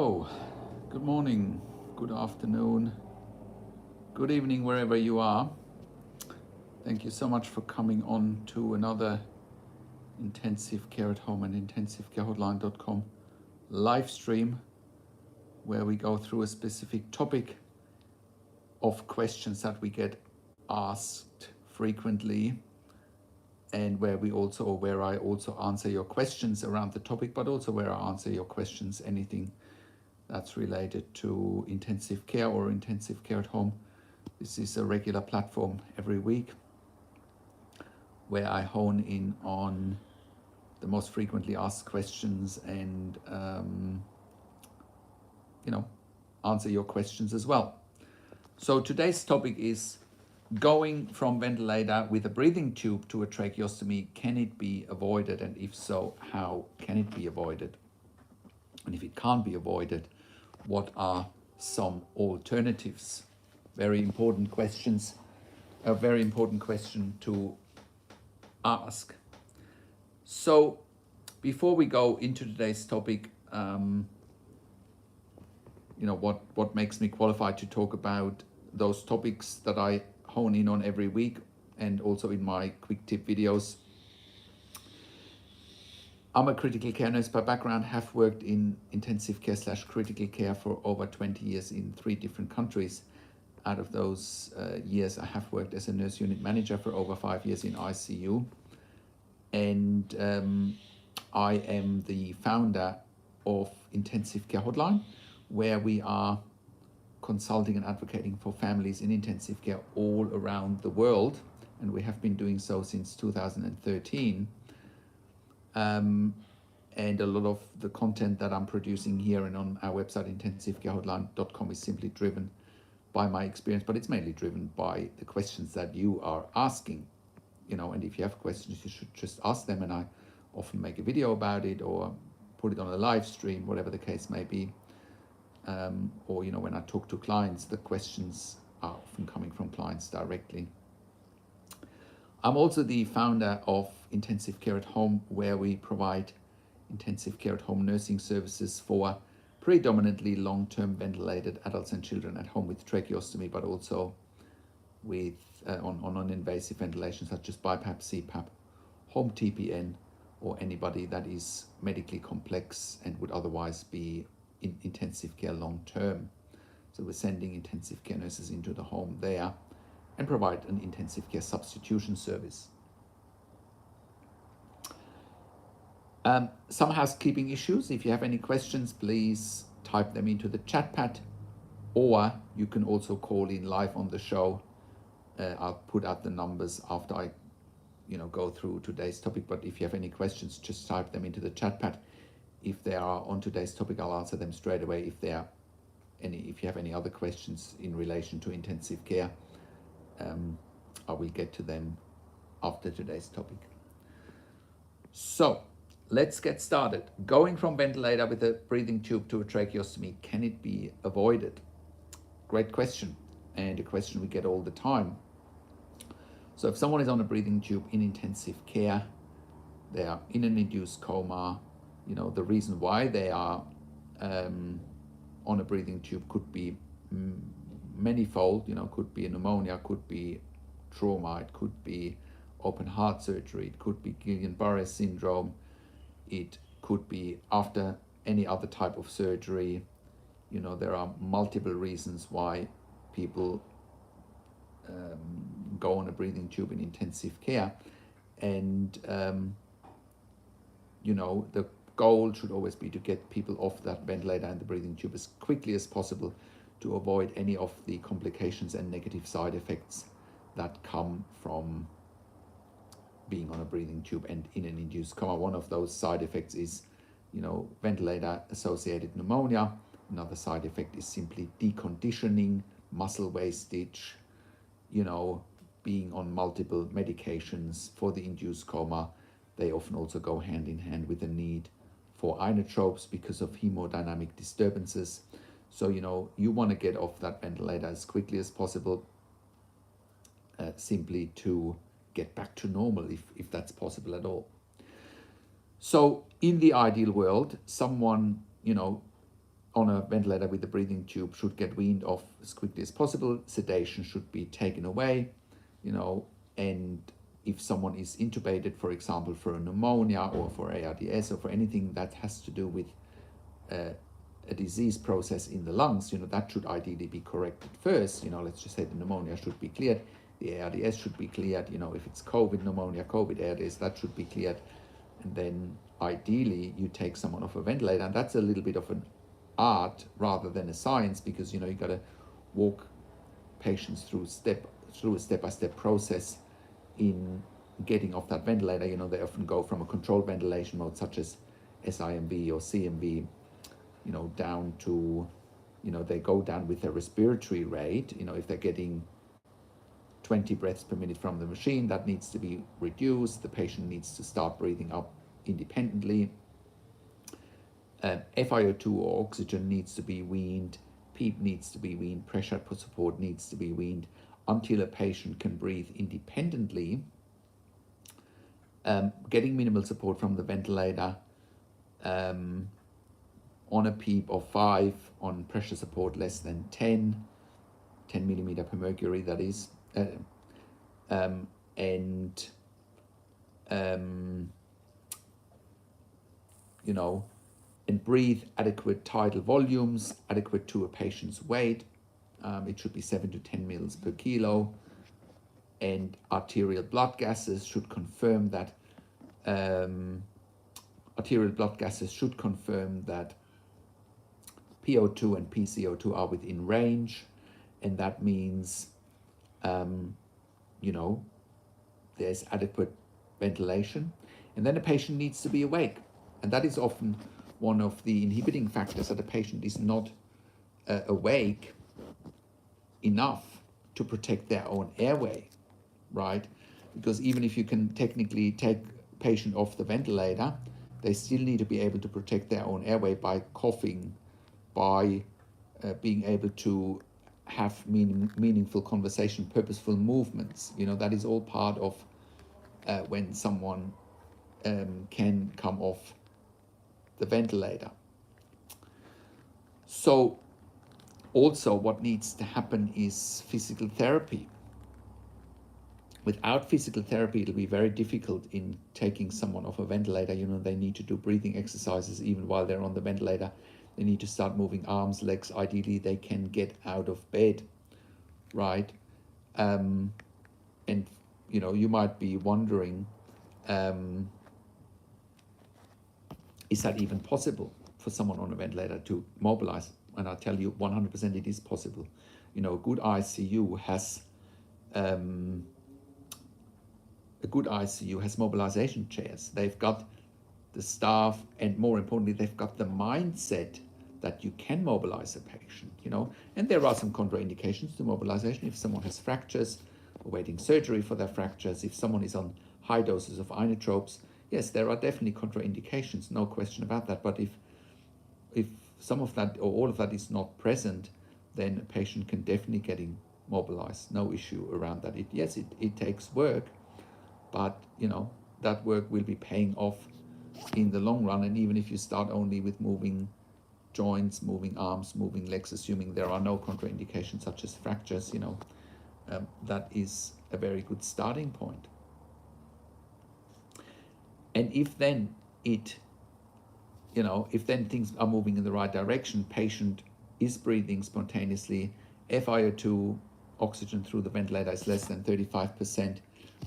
Oh, good morning, good afternoon, good evening, wherever you are. Thank you so much for coming on to another Intensive Care at Home and intensivecarehotline.com live stream where we go through a specific topic of questions that we get asked frequently and where I also answer your questions around the topic, but also where I answer your questions, anything that's related to intensive care or intensive care at home. This is a regular platform every week where I hone in on the most frequently asked questions and answer your questions as well. So today's topic is going from ventilator with a breathing tube to a tracheostomy. Can it be avoided? And if so, how can it be avoided? And if it can't be avoided, what are some alternatives? Very important questions. A very important question to ask. So before we go into today's topic, what makes me qualified to talk about those topics that I hone in on every week and also in my quick tip videos. I'm a critical care nurse by background, have worked in intensive care / critical care for over 20 years in 3 different countries. Out of those years, I have worked as a nurse unit manager for over 5 years in ICU. And I am the founder of Intensive Care Hotline, where we are consulting and advocating for families in intensive care all around the world. And we have been doing so since 2013. And a lot of the content that I'm producing here and on our website, intensivecarehotline.com, is simply driven by my experience, but it's mainly driven by the questions that you are asking. And if you have questions, you should just ask them, and I often make a video about it or put it on a live stream, whatever the case may be. Or when I talk to clients, the questions are often coming from clients directly. I'm also the founder of Intensive Care at Home, where we provide intensive care at home nursing services for predominantly long-term ventilated adults and children at home with tracheostomy, but also with on non-invasive ventilation such as BiPAP, CPAP, home TPN, or anybody that is medically complex and would otherwise be in intensive care long-term. So we're sending intensive care nurses into the home there and provide an intensive care substitution service. Some housekeeping issues. If you have any questions, please type them into the chat pad, or you can also call in live on the show. I'll put out the numbers after I go through today's topic, but if you have any questions, just type them into the chat pad. If they are on today's topic, I'll answer them straight away. If you have any other questions in relation to intensive care, I will get to them after today's topic. So let's get started. Going from ventilator with a breathing tube to a tracheostomy, can it be avoided? Great question, and a question we get all the time. So if someone is on a breathing tube in intensive care, they are in an induced coma, the reason why they are on a breathing tube could be manifold, could be a pneumonia, could be trauma, it could be open heart surgery, it could be Guillain-Barré syndrome, it could be after any other type of surgery. There are multiple reasons why people go on a breathing tube in intensive care. And, the goal should always be to get people off that ventilator and the breathing tube as quickly as possible to avoid any of the complications and negative side effects that come from being on a breathing tube and in an induced coma. One of those side effects is, ventilator-associated pneumonia. Another side effect is simply deconditioning, muscle wastage, being on multiple medications for the induced coma. They often also go hand in hand with the need for inotropes because of hemodynamic disturbances. So, you want to get off that ventilator as quickly as possible, simply to get back to normal, if that's possible at all. So in the ideal world, someone, on a ventilator with a breathing tube should get weaned off as quickly as possible. Sedation should be taken away, and if someone is intubated, for example, for a pneumonia or for ARDS or for anything that has to do with a disease process in the lungs, that should ideally be corrected first. Let's just say the pneumonia should be cleared, the ARDS should be cleared. If it's COVID pneumonia, COVID ARDS, that should be cleared. And then ideally you take someone off a ventilator, and that's a little bit of an art rather than a science, because you got to walk patients through a step-by-step process in getting off that ventilator. They often go from a controlled ventilation mode such as SIMV or CMV, down to, they go down with their respiratory rate. If they're getting 20 breaths per minute from the machine, that needs to be reduced. The patient needs to start breathing up independently. FiO2 or oxygen needs to be weaned, PEEP needs to be weaned, pressure support needs to be weaned until a patient can breathe independently. Getting minimal support from the ventilator on a PEEP of 5, on pressure support less than 10 millimeter per mercury, that is, and breathe adequate tidal volumes, adequate to a patient's weight. It should be 7 to 10 mils per kilo. And arterial blood gases should confirm that PO2 and PCO2 are within range, and that means there's adequate ventilation. And then the patient needs to be awake, and that is often one of the inhibiting factors, that the patient is not awake enough to protect their own airway, right? Because even if you can technically take patient off the ventilator, they still need to be able to protect their own airway by coughing, by being able to have meaningful conversation, purposeful movements. That is all part of when someone can come off the ventilator. So also what needs to happen is physical therapy. Without physical therapy, it'll be very difficult in taking someone off a ventilator. They need to do breathing exercises even while they're on the ventilator. They need to start moving arms, legs. Ideally, they can get out of bed, right? And, you might be wondering, is that even possible for someone on a ventilator to mobilize? And I tell you 100% it is possible. A good ICU has mobilization chairs. They've got the staff, and more importantly, they've got the mindset that you can mobilize a patient, and there are some contraindications to mobilization. If someone has fractures, awaiting surgery for their fractures, if someone is on high doses of inotropes, yes, there are definitely contraindications, no question about that. But if some of that or all of that is not present, then a patient can definitely get mobilized, no issue around that. It takes work, but that work will be paying off in the long run. And even if you start only with moving joints, moving arms, moving legs, assuming there are no contraindications such as fractures, that is a very good starting point. And if then things are moving in the right direction, patient is breathing spontaneously, FiO2 oxygen through the ventilator is less than 35%,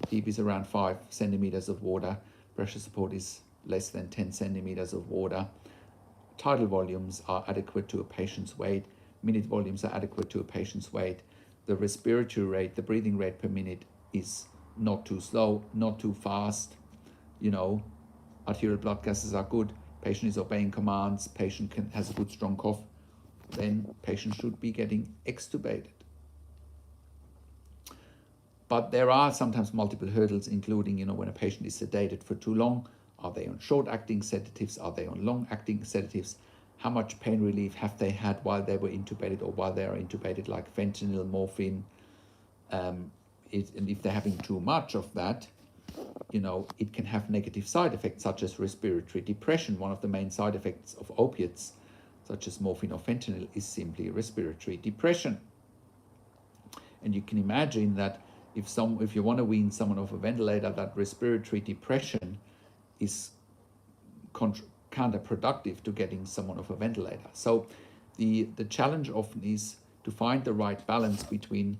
PEEP is around 5 centimeters of water, pressure support is less than 10 centimeters of water, tidal volumes are adequate to a patient's weight, minute volumes are adequate to a patient's weight, the respiratory rate, the breathing rate per minute is not too slow, not too fast, arterial blood gases are good, patient is obeying commands, patient has a good strong cough, then patient should be getting extubated. But there are sometimes multiple hurdles, including, when a patient is sedated for too long. Are they on short-acting sedatives? Are they on long-acting sedatives? How much pain relief have they had while they were intubated or while they are intubated, like fentanyl, morphine? And if they're having too much of that, it can have negative side effects such as respiratory depression. One of the main side effects of opiates such as morphine or fentanyl, is simply respiratory depression. And you can imagine that if you want to wean someone off a ventilator, that respiratory depression is counterproductive to getting someone off a ventilator. So the challenge often is to find the right balance between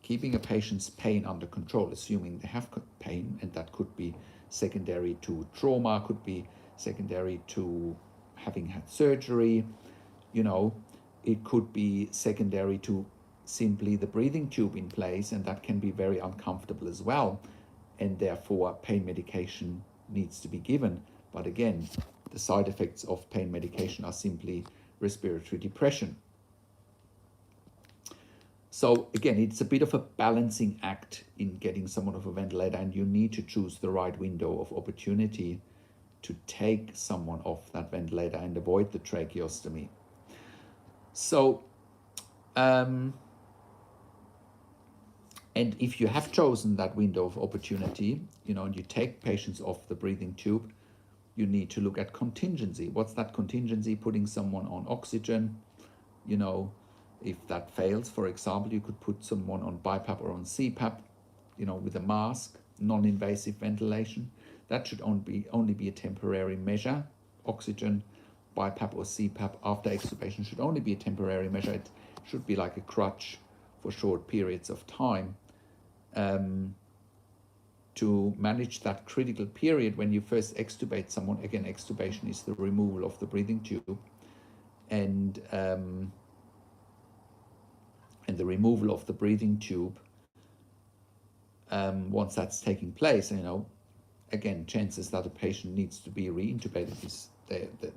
keeping a patient's pain under control, assuming they have pain, and that could be secondary to trauma, could be secondary to having had surgery, it could be secondary to simply the breathing tube in place, and that can be very uncomfortable as well, and therefore pain medication needs to be given. But again, the side effects of pain medication are simply respiratory depression. So again, it's a bit of a balancing act in getting someone off a ventilator, and you need to choose the right window of opportunity to take someone off that ventilator and avoid the tracheostomy. So, and if you have chosen that window of opportunity, and you take patients off the breathing tube, you need to look at contingency. What's that contingency? Putting someone on oxygen, if that fails, for example, you could put someone on BiPAP or on CPAP, with a mask, non-invasive ventilation. That should only be a temporary measure. Oxygen, BiPAP or CPAP after extubation should only be a temporary measure. It should be like a crutch for short periods of time to manage that critical period when you first extubate someone. Again, extubation is the removal of the breathing tube, and the removal of the breathing tube, once that's taking place, again, chances that a patient needs to be reintubated,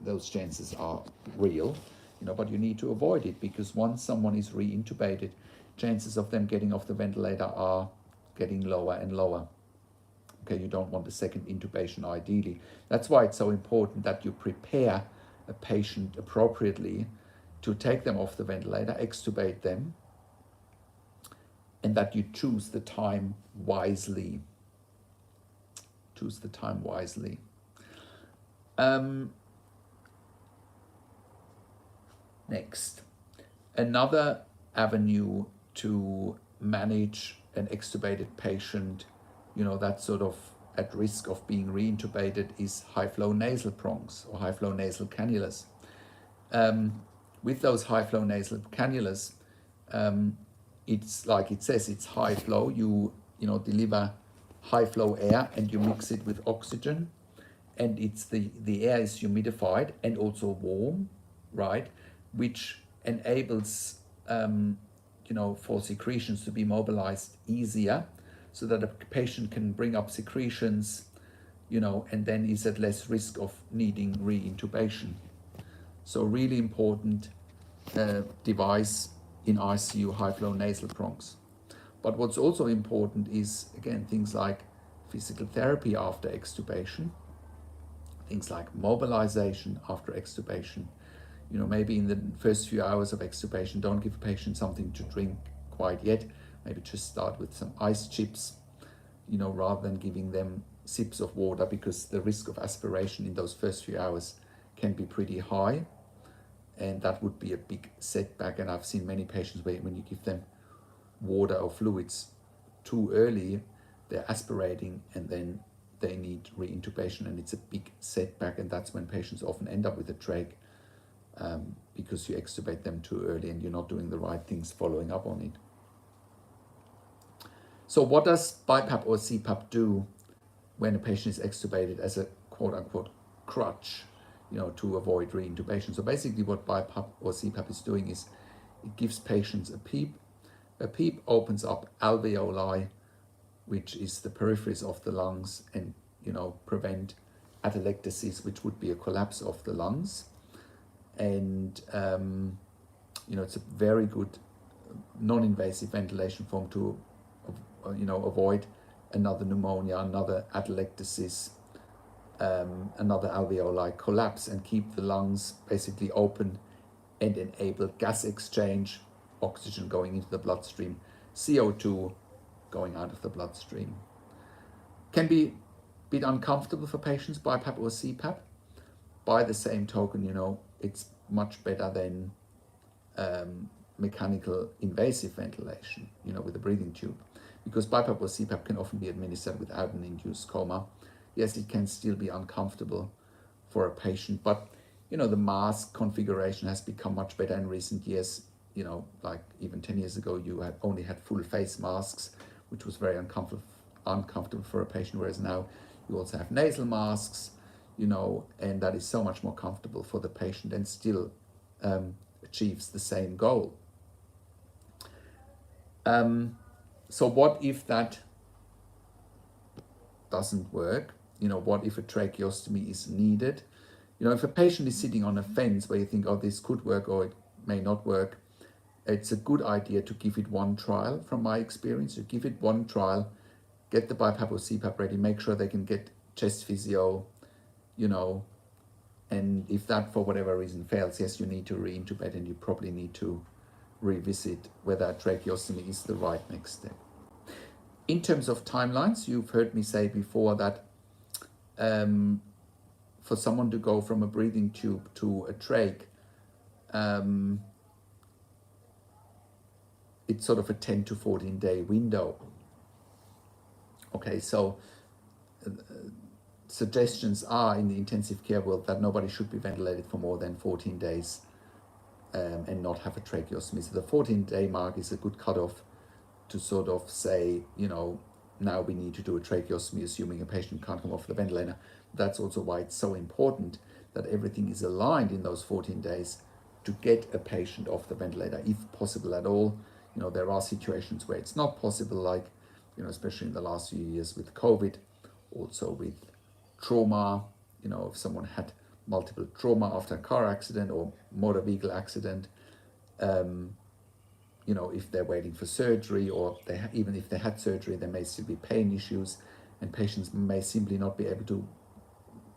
those chances are real, but you need to avoid it, because once someone is reintubated, chances of them getting off the ventilator are getting lower and lower. Okay, you don't want a second intubation ideally. That's why it's so important that you prepare a patient appropriately to take them off the ventilator, extubate them, and that you choose the time wisely. Choose the time wisely. Next, another avenue to manage an extubated patient, that's sort of at risk of being reintubated, is high-flow nasal prongs or high-flow nasal cannulas. With those high-flow nasal cannulas, it's like it says, it's high flow. You deliver high flow air and you mix it with oxygen, and it's the air is humidified and also warm, right? Which enables for secretions to be mobilized easier, so that a patient can bring up secretions, and then is at less risk of needing reintubation. So really important device in ICU, high-flow nasal prongs. But what's also important is, again, things like physical therapy after extubation, things like mobilization after extubation. Maybe in the first few hours of extubation, don't give a patient something to drink quite yet. Maybe just start with some ice chips, rather than giving them sips of water, because the risk of aspiration in those first few hours can be pretty high. And that would be a big setback. And I've seen many patients where when you give them water or fluids too early, they're aspirating and then they need reintubation, and it's a big setback. And that's when patients often end up with a trach, because you extubate them too early and you're not doing the right things following up on it. So what does BiPAP or CPAP do when a patient is extubated as a quote-unquote crutch, to avoid reintubation? So basically what BiPAP or CPAP is doing is it gives patients a PEEP. A PEEP opens up alveoli, which is the peripheries of the lungs, and prevent atelectasis, which would be a collapse of the lungs. And it's a very good non-invasive ventilation form to avoid another pneumonia, another atelectasis, another alveoli collapse, and keep the lungs basically open and enable gas exchange, oxygen going into the bloodstream, CO2 going out of the bloodstream. Can be a bit uncomfortable for patients, BiPAP or CPAP. By the same token, it's much better than mechanical invasive ventilation, with a breathing tube. Because BiPAP or CPAP can often be administered without an induced coma. Yes, it can still be uncomfortable for a patient, but the mask configuration has become much better in recent years. Like even 10 years ago, you had only had full face masks, which was very uncomfortable for a patient, whereas now you also have nasal masks, and that is so much more comfortable for the patient and still achieves the same goal. So what if that doesn't work? What if a tracheostomy is needed? If a patient is sitting on a fence where you think, oh, this could work or it may not work, it's a good idea to give it one trial. From my experience, you give it one trial, get the BiPAP or CPAP ready, make sure they can get chest physio, and if that for whatever reason fails, yes, you need to re-intubate and you probably need to revisit whether a tracheostomy is the right next step. In terms of timelines, you've heard me say before that for someone to go from a breathing tube to a trach, it's sort of a 10 to 14 day window. Okay, so suggestions are in the intensive care world that nobody should be ventilated for more than 14 days and not have a tracheostomy. So the 14-day mark is a good cutoff to sort of say, now we need to do a tracheostomy, assuming a patient can't come off the ventilator. That's also why it's so important that everything is aligned in those 14 days to get a patient off the ventilator, if possible at all. There are situations where it's not possible, like, especially in the last few years with COVID, also with trauma, if someone had multiple trauma after a car accident or motor vehicle accident, if they're waiting for surgery, or even if they had surgery, there may still be pain issues, and patients may simply not be able to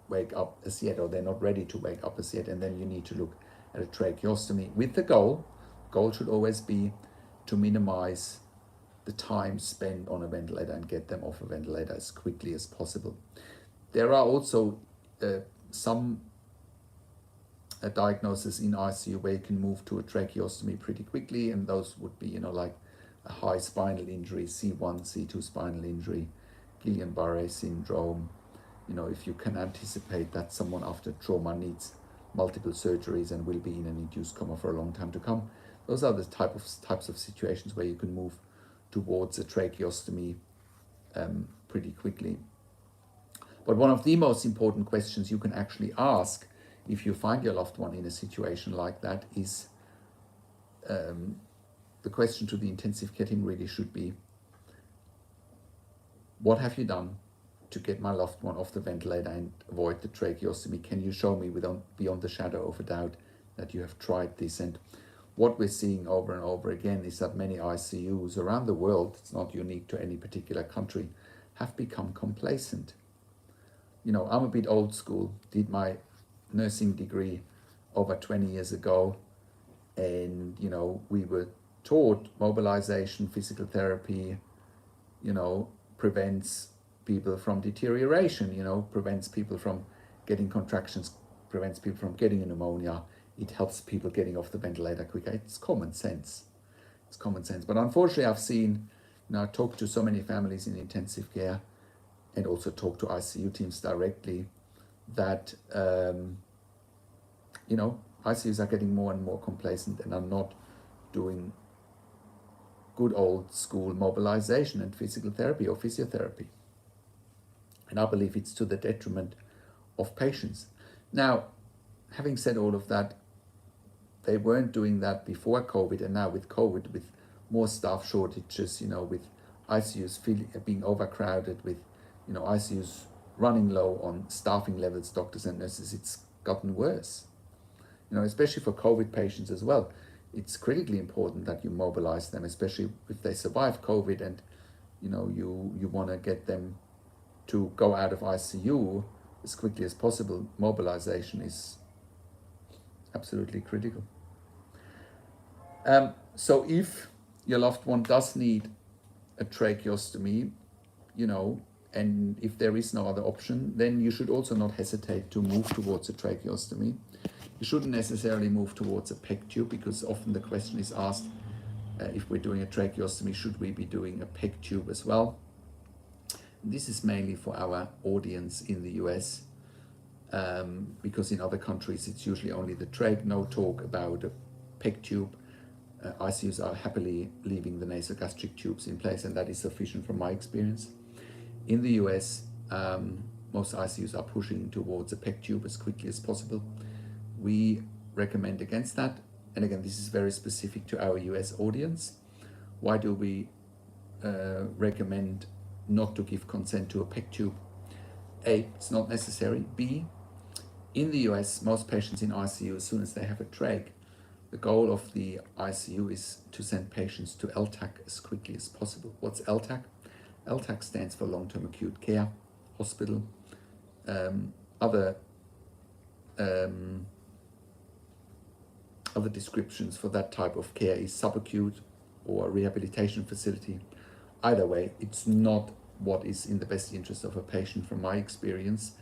wake up as yet, or they're not ready to wake up as yet, and then you need to look at a tracheostomy with the goal should always be to minimize the time spent on a ventilator and get them off a ventilator as quickly as possible. There are also some diagnosis in ICU where you can move to a tracheostomy pretty quickly, and those would be, like a high spinal injury, C1, C2 spinal injury, Guillain-Barré syndrome. If you can anticipate that someone after trauma needs multiple surgeries and will be in an induced coma for a long time to come, those are the types of situations where you can move towards a tracheostomy pretty quickly. But one of the most important questions you can actually ask if you find your loved one in a situation like that is, the question to the intensive care team really should be, what have you done to get my loved one off the ventilator and avoid the tracheostomy? Can you show me beyond the shadow of a doubt that you have tried this? And what we're seeing over and over again is that many ICUs around the world, it's not unique to any particular country, have become complacent. I'm a bit old school, did my nursing degree over 20 years ago, and we were taught mobilization, physical therapy, prevents people from deterioration, prevents people from getting contractions, prevents people from getting a pneumonia. It helps people getting off the ventilator quicker. It's common sense. But unfortunately, I've seen, I talked to so many families in intensive care and also talk to ICU teams directly, that ICUs are getting more and more complacent and are not doing good old school mobilization and physical therapy or physiotherapy. And I believe it's to the detriment of patients. Now, having said all of that, they weren't doing that before COVID, and now with COVID, with more staff shortages, with ICUs being overcrowded, with ICUs running low on staffing levels, doctors and nurses, it's gotten worse. Especially for COVID patients as well. It's critically important that you mobilize them, especially if they survive COVID and you want to get them to go out of ICU as quickly as possible. Mobilization is absolutely critical. So if your loved one does need a tracheostomy, and if there is no other option, then you should also not hesitate to move towards a tracheostomy. You shouldn't necessarily move towards a PEG tube, because often the question is asked, if we're doing a tracheostomy, should we be doing a PEG tube as well? This is mainly for our audience in the US, because in other countries it's usually only the trach, no talk about a PEG tube. ICUs are happily leaving the nasogastric tubes in place, and that is sufficient from my experience. In the US, most ICUs are pushing towards a PEG tube as quickly as possible. We recommend against that. And again, this is very specific to our US audience. Why do we recommend not to give consent to a PEG tube? A, it's not necessary. B, in the US, most patients in ICU, as soon as they have a trach, the goal of the ICU is to send patients to LTAC as quickly as possible. What's LTAC? LTAC stands for long-term acute care hospital. Other descriptions for that type of care is subacute or rehabilitation facility. Either way, it's not what is in the best interest of a patient from my experience,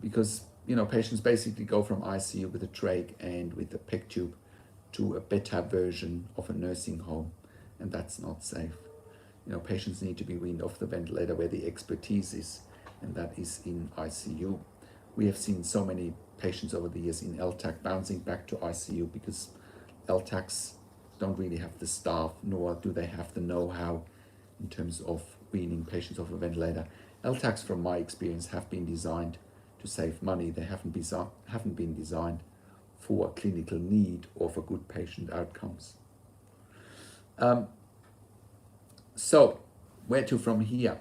because patients basically go from ICU with a trach and with a PEG tube to a better version of a nursing home, and that's not safe. Patients need to be weaned off the ventilator where the expertise is, and that is in ICU. We have seen so many patients over the years in LTAC bouncing back to ICU because LTACs don't really have the staff, nor do they have the know-how in terms of weaning patients off a ventilator. LTACs, from my experience, have been designed to save money. They haven't been designed for clinical need or for good patient outcomes. So where to from here?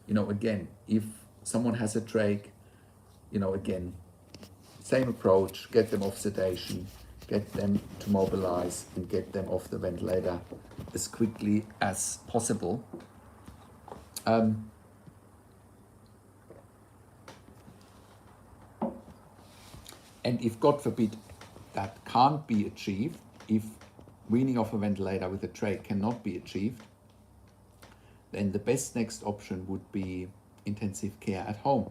Again, if someone has a trach, again, same approach: get them off sedation, get them to mobilize, and get them off the ventilator as quickly as possible. And if, God forbid, that can't be achieved, if weaning off a ventilator with a trach cannot be achieved, then the best next option would be intensive care at home,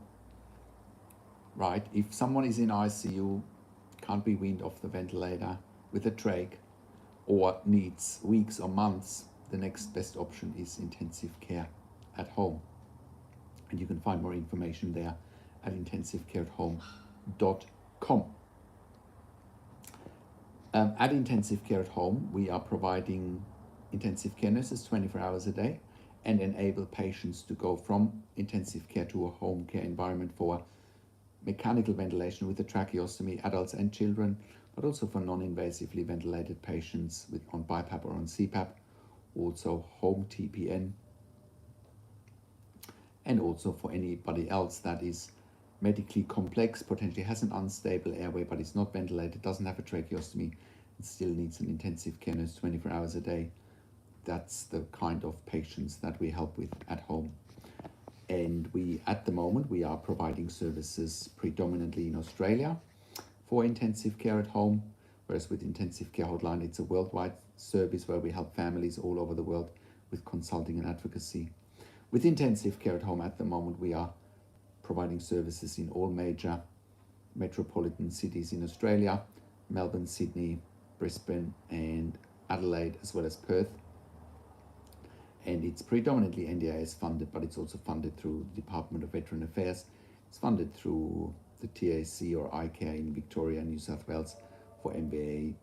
right? If someone is in ICU, can't be weaned off the ventilator with a trach, or needs weeks or months, the next best option is intensive care at home. And you can find more information there at intensivecareathome.com. At Intensive Care at Home, we are providing intensive care nurses 24 hours a day, and enable patients to go from intensive care to a home care environment for mechanical ventilation with a tracheostomy, adults and children, but also for non-invasively ventilated patients on BiPAP or on CPAP, also home TPN, and also for anybody else that is medically complex, potentially has an unstable airway but is not ventilated, doesn't have a tracheostomy, and still needs an intensive care nurse 24 hours a day. That's the kind of patients that we help with at home. And at the moment, we are providing services predominantly in Australia for intensive care at home, whereas with Intensive Care Hotline, it's a worldwide service where we help families all over the world with consulting and advocacy. With Intensive Care at Home at the moment, we are providing services in all major metropolitan cities in Australia: Melbourne, Sydney, Brisbane, and Adelaide, as well as Perth. And it's predominantly NDIS funded, but it's also funded through the Department of Veteran Affairs. It's funded through the TAC or iCare in Victoria and New South Wales for MVA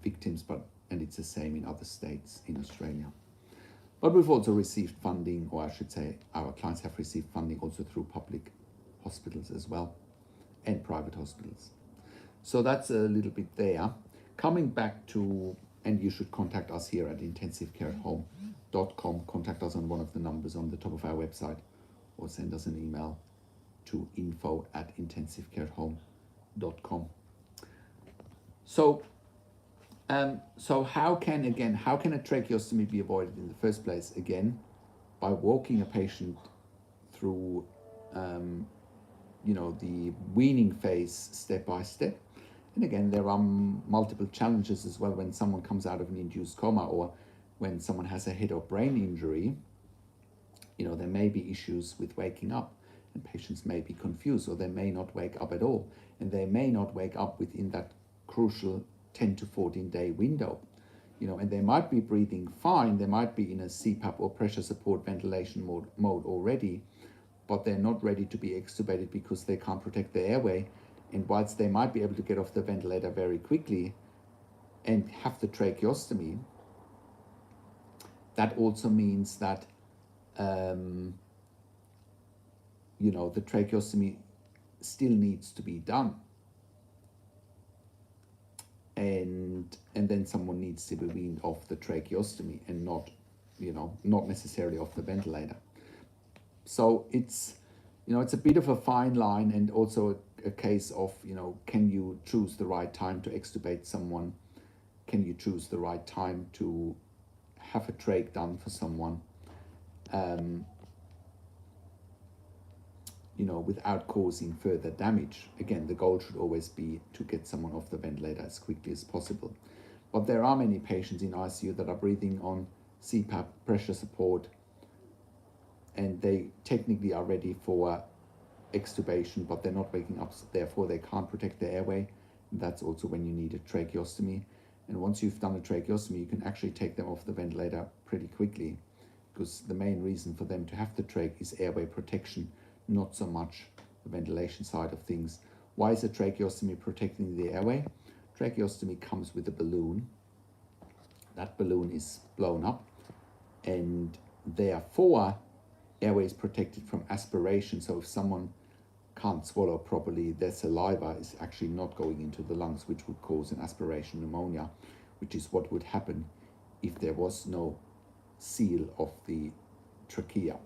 victims, and it's the same in other states in Australia. But we've also received funding, or I should say our clients have received funding also through public hospitals as well, and private hospitals. So that's a little bit there. Coming back to, and you should contact us here at intensivecareathome.com. Contact us on one of the numbers on the top of our website, or send us an email to info@intensivecareathome.com. So how can a tracheostomy be avoided in the first place? Again, by walking a patient through the weaning phase step by step. And again, there are multiple challenges as well when someone comes out of an induced coma, or when someone has a head or brain injury. There may be issues with waking up, and patients may be confused, or they may not wake up at all. and they may not wake up within that crucial 10 to 14 day window. And they might be breathing fine, they might be in a CPAP or pressure support ventilation mode already, but they're not ready to be extubated because they can't protect the airway. And whilst they might be able to get off the ventilator very quickly and have the tracheostomy, that also means that the tracheostomy still needs to be done. And then someone needs to be weaned off the tracheostomy and not necessarily off the ventilator. So it's a bit of a fine line, and also a case of, can you choose the right time to extubate someone? Can you choose the right time to have a trach done for someone, without causing further damage? Again, the goal should always be to get someone off the ventilator as quickly as possible. But there are many patients in ICU that are breathing on CPAP, pressure support, and they technically are ready for extubation, but they're not waking up, so therefore they can't protect the airway. And that's also when you need a tracheostomy. And once you've done a tracheostomy, you can actually take them off the ventilator pretty quickly, because the main reason for them to have the trach is airway protection, not so much the ventilation side of things. Why is a tracheostomy protecting the airway? Tracheostomy comes with a balloon. That balloon is blown up, and therefore airway is protected from aspiration. So if someone can't swallow properly, their saliva is actually not going into the lungs, which would cause an aspiration pneumonia, which is what would happen if there was no seal of the trachea.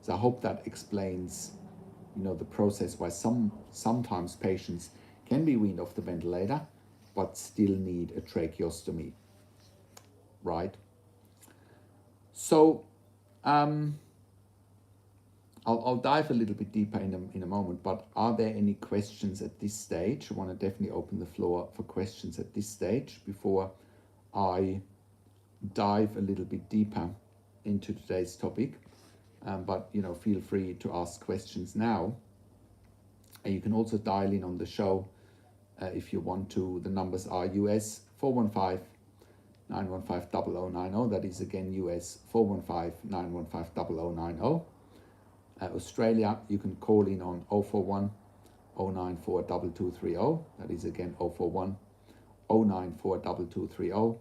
So I hope that explains, the process why sometimes patients can be weaned off the ventilator, but still need a tracheostomy, right? So I'll dive a little bit deeper in a moment, but are there any questions at this stage? I want to definitely open the floor for questions at this stage before I dive a little bit deeper into today's topic. But feel free to ask questions now. And you can also dial in on the show if you want to. The numbers are US 415-915-0090. That is again US 415-915-0090. Australia, you can call in on 041 094 2230. That is again 041 094 2230.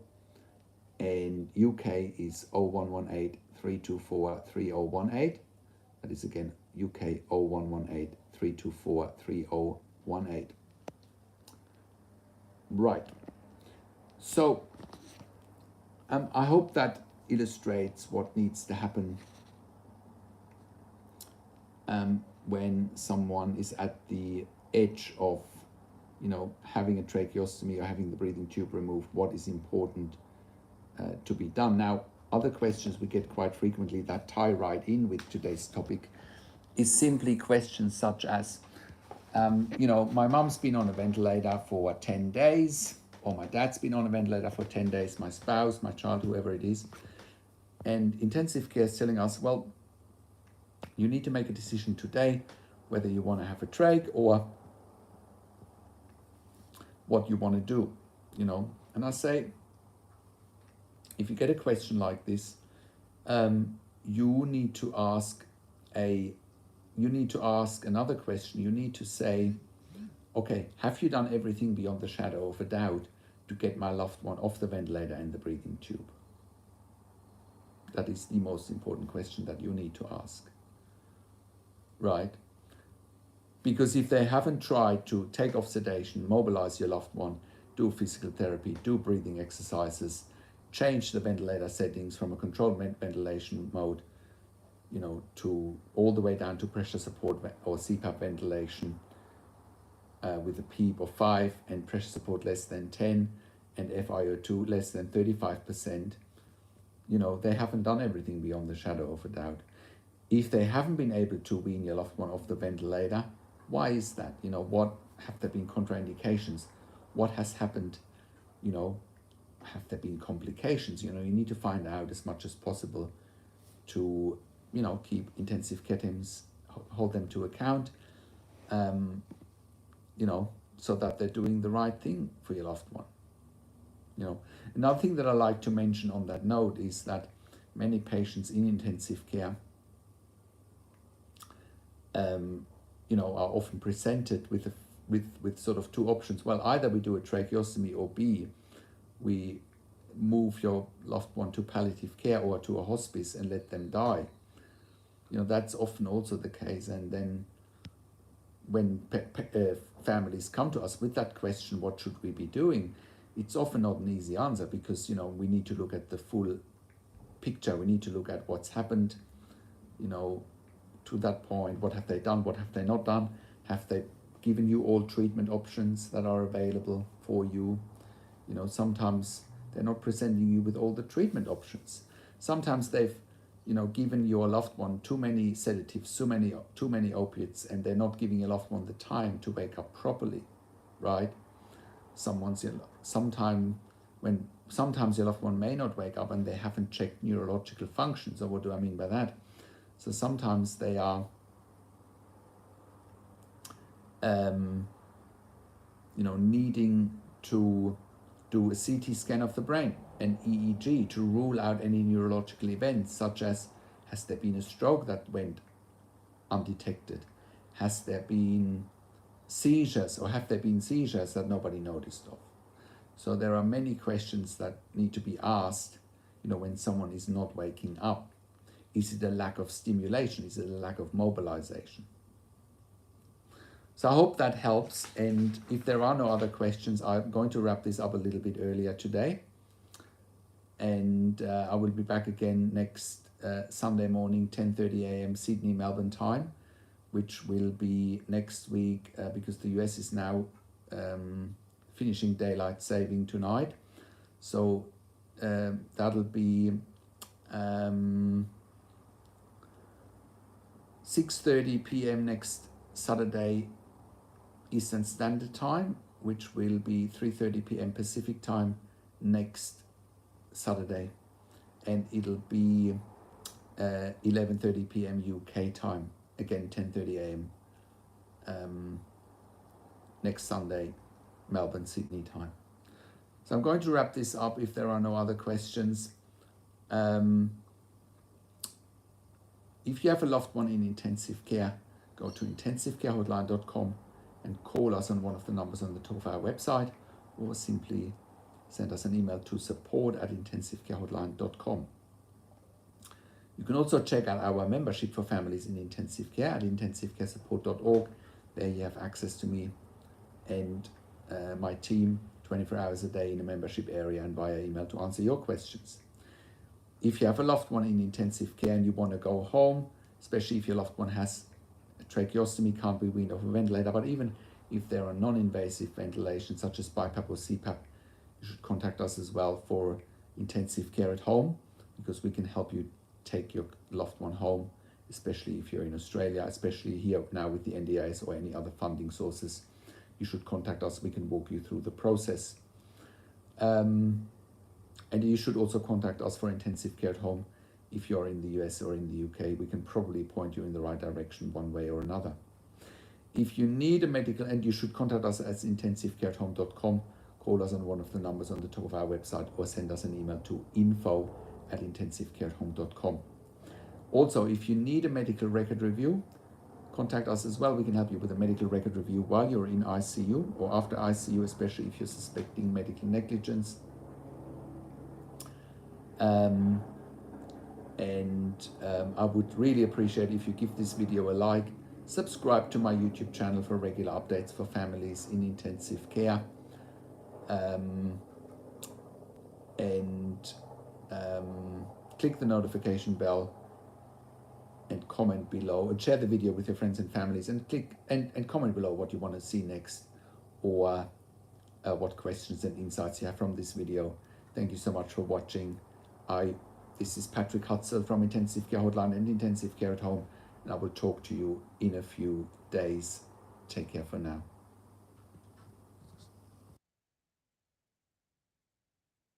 And UK is 0118 324 3018. That is again UK 0118 324 3018. Right. So I hope that illustrates what needs to happen when someone is at the edge of, having a tracheostomy or having the breathing tube removed. What is important to be done. Now, other questions we get quite frequently that tie right in with today's topic is simply questions such as, my mum's been on a ventilator for 10 days, or my dad's been on a ventilator for 10 days, my spouse, my child, whoever it is. And intensive care is telling us, well, you need to make a decision today whether you want to have a trach or what you want to do, And I say, if you get a question like this, you need to ask another question. You need to say, okay, have you done everything beyond the shadow of a doubt to get my loved one off the ventilator and the breathing tube? That is the most important question that you need to ask, right? Because if they haven't tried to take off sedation, mobilize your loved one, do physical therapy, do breathing exercises, change the ventilator settings from a controlled ventilation mode, to all the way down to pressure support or CPAP ventilation with a PEEP of 5 and pressure support less than 10 and FiO2 less than 35%, they haven't done everything beyond the shadow of a doubt. If they haven't been able to wean your loved one off the ventilator, why is that? What have there been contraindications? What has happened? Have there been complications? You need to find out as much as possible to, keep intensive care teams, hold them to account. so that they're doing the right thing for your loved one. Another thing that I like to mention on that note is that many patients in intensive care, are often presented with sort of two options. Well, either we do a tracheostomy, or B, we move your loved one to palliative care or to a hospice and let them die. That's often also the case. And then when families come to us with that question, what should we be doing? It's often not an easy answer, because we need to look at the full picture. We need to look at what's happened, to that point. What have they done? What have they not done? Have they given you all treatment options that are available for you? Sometimes they're not presenting you with all the treatment options. Sometimes they've given your loved one too many sedatives, too many opiates, and they're not giving your loved one the time to wake up properly, right? Sometimes your loved one may not wake up and they haven't checked neurological function. So what do I mean by that? So sometimes they are needing to do a CT scan of the brain, an EEG, to rule out any neurological events, such as, has there been a stroke that went undetected? Has there been seizures, or have there been seizures that nobody noticed of? So there are many questions that need to be asked, when someone is not waking up. Is it a lack of stimulation? Is it a lack of mobilization? So I hope that helps. And if there are no other questions, I'm going to wrap this up a little bit earlier today. And I will be back again next Sunday morning, 10:30 a.m. Sydney, Melbourne time, which will be next week because the US is now finishing daylight saving tonight. So that'll be 6:30 p.m. next Saturday Eastern Standard Time, which will be 3:30 p.m. Pacific Time next Saturday, and it'll be 11:30 p.m. UK time, again 10:30 a.m. Next Sunday, Melbourne, Sydney time. So I'm going to wrap this up if there are no other questions. If you have a loved one in intensive care, go to intensivecarehotline.com and call us on one of the numbers on the top of our website, or simply send us an email to support@intensivecarehotline.com. You can also check out our membership for families in intensive care at intensivecaresupport.org. There you have access to me and my team 24 hours a day in a membership area and via email to answer your questions. If you have a loved one in intensive care and you want to go home, especially if your loved one has a tracheostomy, can't be weaned off a ventilator, but even if there are non-invasive ventilation such as BiPAP or CPAP, you should contact us as well for intensive care at home, because we can help you take your loved one home, especially if you're in Australia, especially here now with the NDIS or any other funding sources. You should contact us. We can walk you through the process. And you should also contact us for intensive care at home if you're in the US or in the UK. We can probably point you in the right direction one way or another. If you need a medical, and you should contact us at intensivecareathome.com, call us on one of the numbers on the top of our website, or send us an email to info@intensivecareathome.com. Also, if you need a medical record review, contact us as well. We can help you with a medical record review while you're in ICU or after ICU, especially if you're suspecting medical negligence. I would really appreciate if you give this video a like, subscribe to my YouTube channel for regular updates for families in intensive care, click the notification bell and comment below, and share the video with your friends and families, and click and comment below what you want to see next, or what questions and insights you have from this video. Thank you so much for watching. This is Patrick Hutzel from Intensive Care Hotline and Intensive Care at Home, and I will talk to you in a few days. Take care for now.